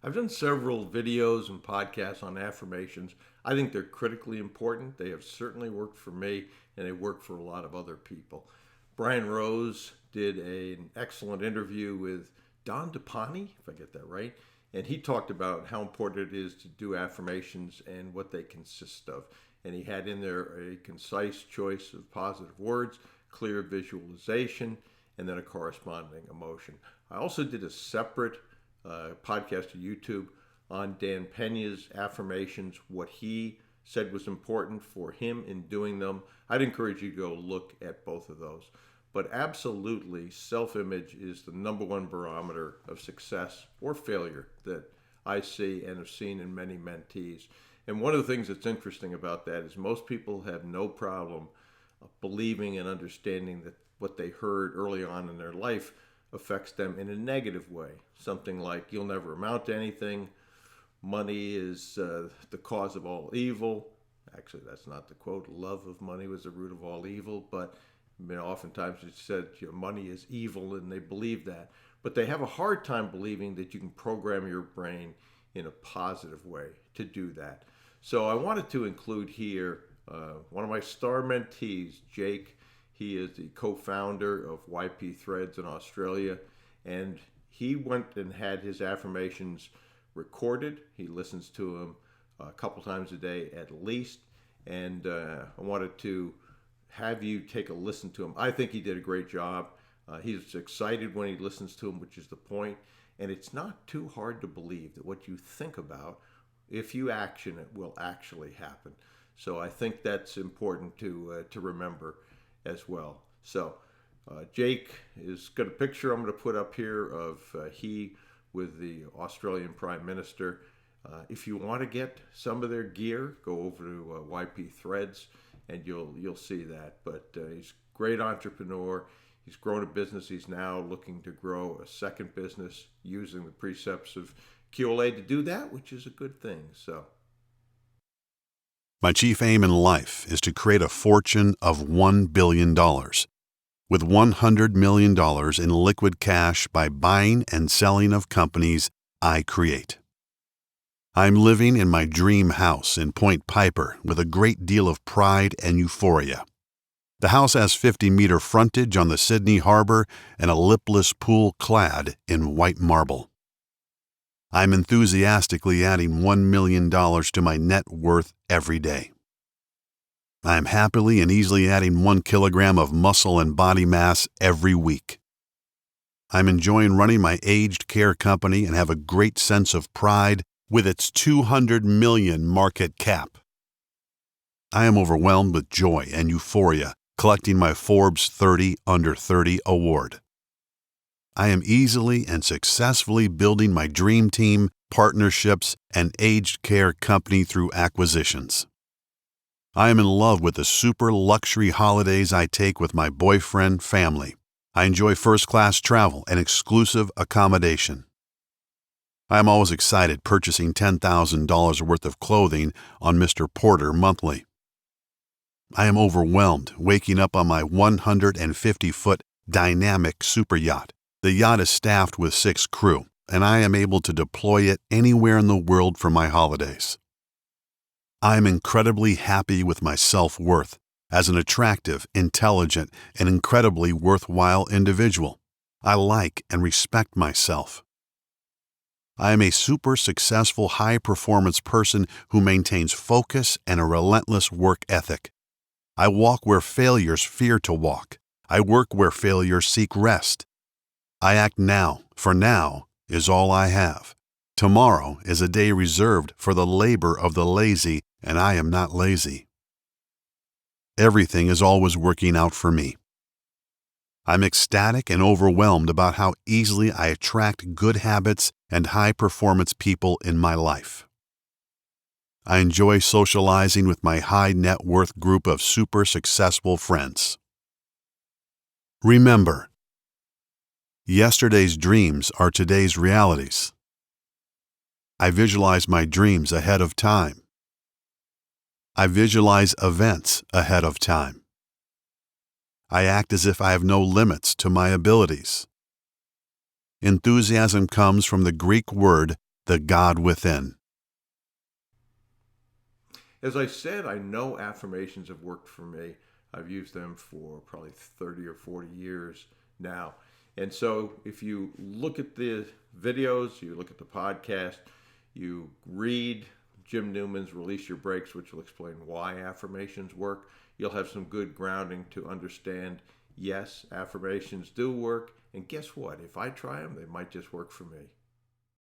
I've done several videos and podcasts on affirmations. I think they're critically important. They have certainly worked for me, and they work for a lot of other people. Brian Rose did an excellent interview with Don DePani, if I get that right, and he talked about how important it is to do affirmations and what they consist of. And he had in there a concise choice of positive words, clear visualization, and then a corresponding emotion. I also did a separate podcast to YouTube on Dan Pena's affirmations, what he said was important for him in doing them. I'd encourage you to go look at both of those. But absolutely, self image is the number one barometer of success or failure that I see and have seen in many mentees. And one of the things that's interesting about that is most people have no problem believing and understanding that what they heard early on in their life affects them in a negative way. Something like, you'll never amount to anything, money is the cause of all evil. Actually, that's not the quote. Love of money was the root of all evil. But oftentimes it's said, money is evil, and they believe that. But they have a hard time believing that you can program your brain in a positive way to do that. So I wanted to include here one of my star mentees, Jake. He is the co-founder of YP Threads in Australia, and he went and had his affirmations recorded. He listens to them a couple times a day at least, and I wanted to have you take a listen to him. I think he did a great job. He's excited when he listens to him, which is the point, and it's not too hard to believe that what you think about, if you action it, will actually happen. So I think that's important to remember as well. So Jake has got a picture I'm going to put up here of he with the Australian Prime Minister. If you want to get some of their gear, go over to YP Threads and you'll see that. But he's a great entrepreneur. He's grown a business. He's now looking to grow a second business using the precepts of QLA to do that, which is a good thing. So my chief aim in life is to create a fortune of $1 billion, with $100 million in liquid cash by buying and selling of companies I create. I'm living in my dream house in Point Piper with a great deal of pride and euphoria. The house has 50-meter frontage on the Sydney Harbor and a lipless pool clad in white marble. I'm enthusiastically adding $1 million to my net worth every day. I am happily and easily adding 1 kilogram of muscle and body mass every week. I'm enjoying running my aged care company and have a great sense of pride with its $200 million market cap. I am overwhelmed with joy and euphoria collecting my Forbes 30 Under 30 award. I am easily and successfully building my dream team, partnerships, and aged care company through acquisitions. I am in love with the super luxury holidays I take with my boyfriend, family. I enjoy first-class travel and exclusive accommodation. I am always excited purchasing $10,000 worth of clothing on Mr. Porter monthly. I am overwhelmed waking up on my 150-foot dynamic super yacht. The yacht is staffed with 6 crew, and I am able to deploy it anywhere in the world for my holidays. I am incredibly happy with my self-worth as an attractive, intelligent, and incredibly worthwhile individual. I like and respect myself. I am a super successful high-performance person who maintains focus and a relentless work ethic. I walk where failures fear to walk. I work where failures seek rest. I act now, for now is all I have. Tomorrow is a day reserved for the labor of the lazy, and I am not lazy. Everything is always working out for me. I'm ecstatic and overwhelmed about how easily I attract good habits and high-performance people in my life. I enjoy socializing with my high net worth group of super successful friends. Remember, yesterday's dreams are today's realities. I visualize my dreams ahead of time. I visualize events ahead of time. I act as if I have no limits to my abilities. Enthusiasm comes from the Greek word the God within. As I said, I know affirmations have worked for me. I've used them for probably 30 or 40 years now. And so if you look at the videos, you look at the podcast, you read Jim Newman's Release Your Brakes, which will explain why affirmations work, you'll have some good grounding to understand, yes, affirmations do work. And guess what? If I try them, they might just work for me.